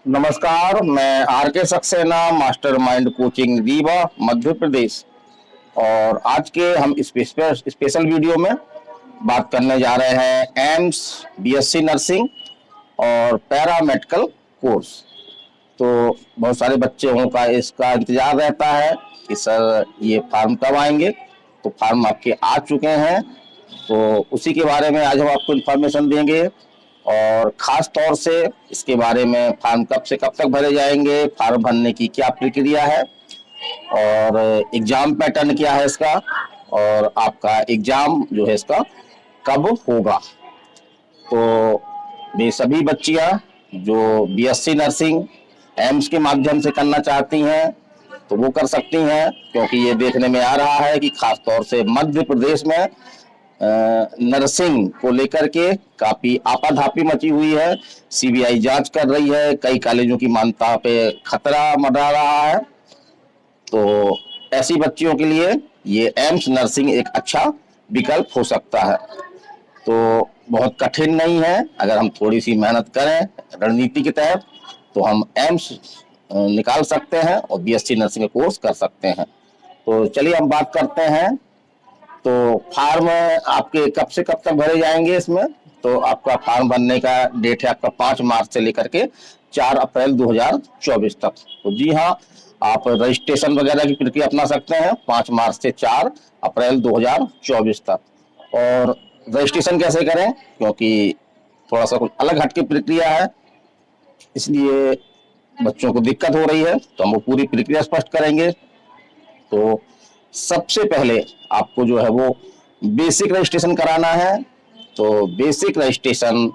नमस्कार, मैं आर के सक्सेना, मास्टरमाइंड कोचिंग रीवा मध्य प्रदेश। और आज के हम स्पेशल वीडियो में बात करने जा रहे हैं एम्स बीएससी नर्सिंग और पैरामेडिकल कोर्स। तो बहुत सारे बच्चों का इसका इंतजार रहता है कि सर ये फॉर्म कब आएंगे। तो फॉर्म आपके आ चुके हैं, तो उसी के बारे में आज हम आपको इन्फॉर्मेशन देंगे। और खास तौर से इसके बारे में फॉर्म कब से कब तक भरे जाएंगे, फॉर्म भरने की क्या प्रक्रिया है और एग्जाम पैटर्न क्या है इसका, और आपका एग्जाम जो है इसका कब होगा। तो ये सभी बच्चियां जो बीएससी नर्सिंग एम्स के माध्यम से करना चाहती हैं तो वो कर सकती हैं, क्योंकि ये देखने में आ रहा है कि खास तौर से मध्य प्रदेश में नर्सिंग को लेकर के काफी आपाधापी मची हुई है। सीबीआई जांच कर रही है, कई कॉलेजों की मान्यता पे खतरा मंडरा रहा है। तो ऐसी बच्चियों के लिए ये एम्स नर्सिंग एक अच्छा विकल्प हो सकता है। तो बहुत कठिन नहीं है, अगर हम थोड़ी सी मेहनत करें रणनीति के तहत तो हम एम्स निकाल सकते हैं और बीएससी नर्सिंग का कोर्स कर सकते हैं। तो चलिए हम बात करते हैं। तो फॉर्म आपके कब से कब तक भरे जाएंगे इसमें। तो आपका फॉर्म भरने का डेट है आपका 5 मार्च से लेकर के 4 अप्रैल 2024 तक। तो जी हाँ, आप रजिस्ट्रेशन वगैरह की प्रक्रिया अपना सकते हैं 5 मार्च से 4 अप्रैल 2024 तक। और रजिस्ट्रेशन कैसे करें, क्योंकि थोड़ा सा कुछ अलग हटके प्रक्रिया है, इसलिए बच्चों को दिक्कत हो रही है, तो हम वो पूरी प्रक्रिया स्पष्ट करेंगे। तो सबसे पहले आपको जो है वो बेसिक रजिस्ट्रेशन कराना है। तो बेसिक रजिस्ट्रेशन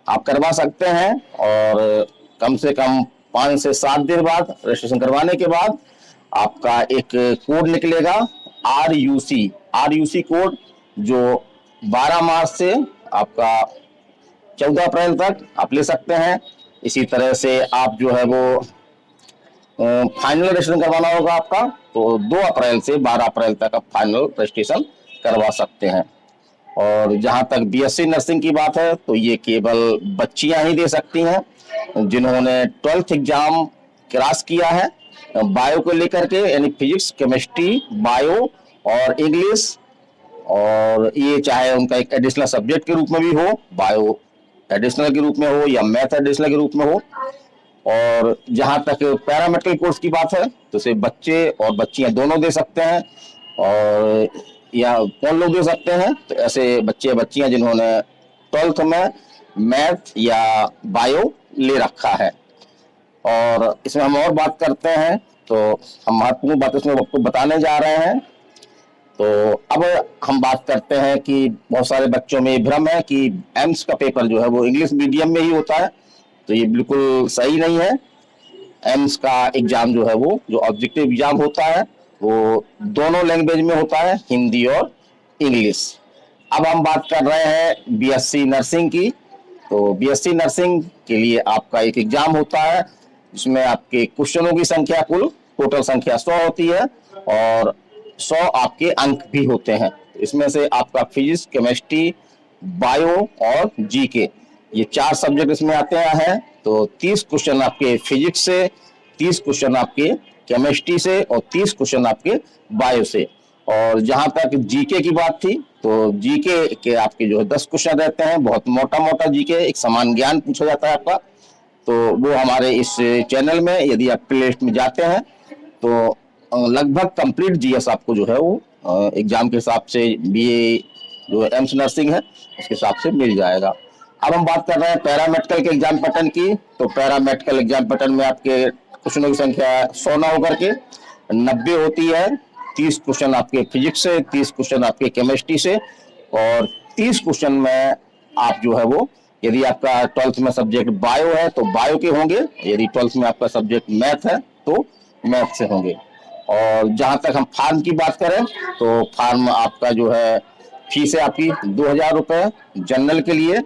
आप करवा सकते हैं और कम से कम 5 से 7 दिन बाद रजिस्ट्रेशन करवाने के बाद आपका एक कोड निकलेगा आर यू सी कोड, जो 12 मार्च से आपका 14 अप्रैल तक आप ले सकते हैं। इसी तरह से आप जो है वो फाइनल रजिस्ट्रेशन करवाना होगा आपका, तो 2 अप्रैल से 12 अप्रैल तक आप फाइनल रजिस्ट्रेशन करवा सकते हैं। और जहां तक बीएससी नर्सिंग की बात है तो ये केवल बच्चियां ही दे सकती हैं जिन्होंने 12th एग्जाम क्रॉस किया है बायो को लेकर के, यानी फिजिक्स, केमिस्ट्री, बायो और इंग्लिश। और ये चाहे उनका एक एडिशनल सब्जेक्ट के रूप में भी हो, बायो एडिशनल के रूप में हो या मैथ एडिशनल के रूप में हो। और जहां तक पैरामेडिकल कोर्स की बात है तो सिर्फ बच्चे और बच्चियां दोनों दे सकते हैं। और या कौन लोग दे सकते हैं, तो ऐसे बच्चे बच्चियां जिन्होंने 12th में मैथ या बायो ले रखा है। और इसमें हम और बात करते हैं, तो हम महत्वपूर्ण बात इसमें आपको बताने जा रहे हैं। तो अब हम बात करते हैं कि बहुत सारे बच्चों में भ्रम है कि एम्स का पेपर जो है वो इंग्लिश मीडियम में ही होता है। तो ये बिल्कुल सही नहीं है। एम्स का एग्जाम जो है वो जो ऑब्जेक्टिव एग्जाम होता है वो दोनों लैंग्वेज में होता है, हिंदी और इंग्लिश। अब हम बात कर रहे हैं बीएससी नर्सिंग की। तो बीएससी नर्सिंग के लिए आपका एक एग्जाम होता है जिसमें आपके क्वेश्चनों की संख्या कुल टोटल संख्या 100 होती है और 100 आपके अंक भी होते हैं। इसमें से आपका फिजिक्स, केमिस्ट्री, बायो और जीके, ये 4 सब्जेक्ट इसमें आते हैं। तो 30 क्वेश्चन आपके फिजिक्स से, 30 क्वेश्चन आपके केमिस्ट्री से और 30 क्वेश्चन आपके बायो से। और जहां तक जीके की बात थी तो जीके के आपके जो है 10 क्वेश्चन रहते हैं, बहुत मोटा मोटा जीके, एक समान ज्ञान पूछा जाता है आपका। तो वो हमारे इस चैनल में यदि आप प्लेलिस्ट में जाते हैं तो लगभग कंप्लीट जीएस आपको जो है वो एग्जाम के हिसाब से बीए जो एम्स नर्सिंग है उसके हिसाब से मिल जाएगा। अब हम बात कर रहे हैं पैरामेडिकल के एग्जाम पैटर्न की। तो पैरामेडिकल एग्जाम पैटर्न में आपके क्वेश्चनों की संख्या 100 ना होकर के 90 होती है। 30 क्वेश्चन आपके फिजिक्स से, 30 क्वेश्चन आपके केमिस्ट्री से और 30 क्वेश्चन में आप जो है वो, यदि आपका 12th में सब्जेक्ट बायो है तो बायो के होंगे, यदि 12th में आपका सब्जेक्ट मैथ है तो मैथ से होंगे। और जहां तक हम फार्म की बात करें तो फार्म आपका जो है फीस है आपकी 2000 रुपए जनरल के लिए,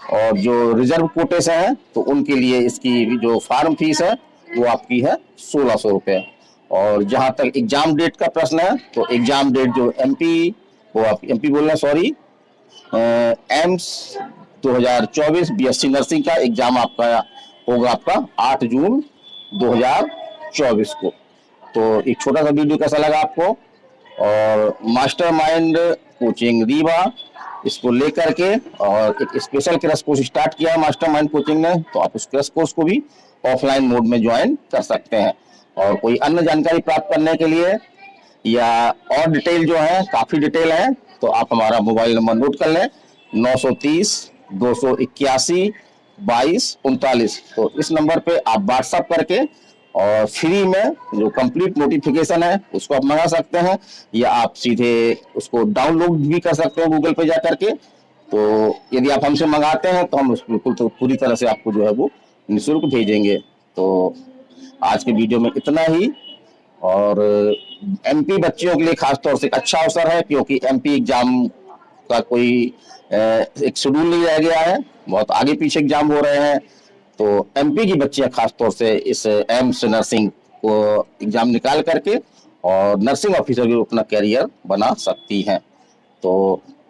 और जो रिजर्व कोटे से हैं तो उनके लिए इसकी जो फार्म फीस है वो आपकी है 1600 रुपए। और जहां तक एग्जाम डेट का प्रश्न है तो एग्जाम डेट जो एमपी, वो आप एमपी बोल रहे हैं सॉरी, एम्स 2024 बीएससी नर्सिंग का एग्जाम आपका होगा आपका 8 जून 2024 को। तो एक छोटा सा वीडियो कैसा लगा आपको, और मास्टरमाइंड कोचिंग रीवा इसको लेकर के और एक स्पेशल क्रैश कोर्स स्टार्ट किया है मास्टरमाइंड कोचिंग ने, तो आप उस क्रैश कोर्स को भी ऑफलाइन मोड में ज्वाइन कर सकते हैं। और कोई अन्य जानकारी प्राप्त करने के लिए या और डिटेल जो है, काफी डिटेल है, तो आप हमारा मोबाइल नंबर नोट कर लें, 930 281 2239। तो इस नंबर पे आप व्हाट्सएप करके और फ्री में जो कंप्लीट नोटिफिकेशन है उसको आप मंगा सकते हैं, या आप सीधे उसको डाउनलोड भी कर सकते हैं गूगल पे जा करके। तो यदि आप हमसे मंगाते हैं तो हम उस बिल्कुल तो पूरी तरह से आपको जो है वो निःशुल्क भेजेंगे। तो आज के वीडियो में इतना ही। और एमपी बच्चियों के लिए खास तौर से एक अच्छा अवसर है, क्योंकि एमपी एग्जाम का कोई एक शेड्यूल नहीं रह गया है, बहुत आगे पीछे एग्जाम हो रहे हैं। तो एमपी की बच्चियां खास तौर से इस एम्स नर्सिंग को एग्जाम निकाल करके और नर्सिंग ऑफिसर भी अपना कैरियर बना सकती हैं। तो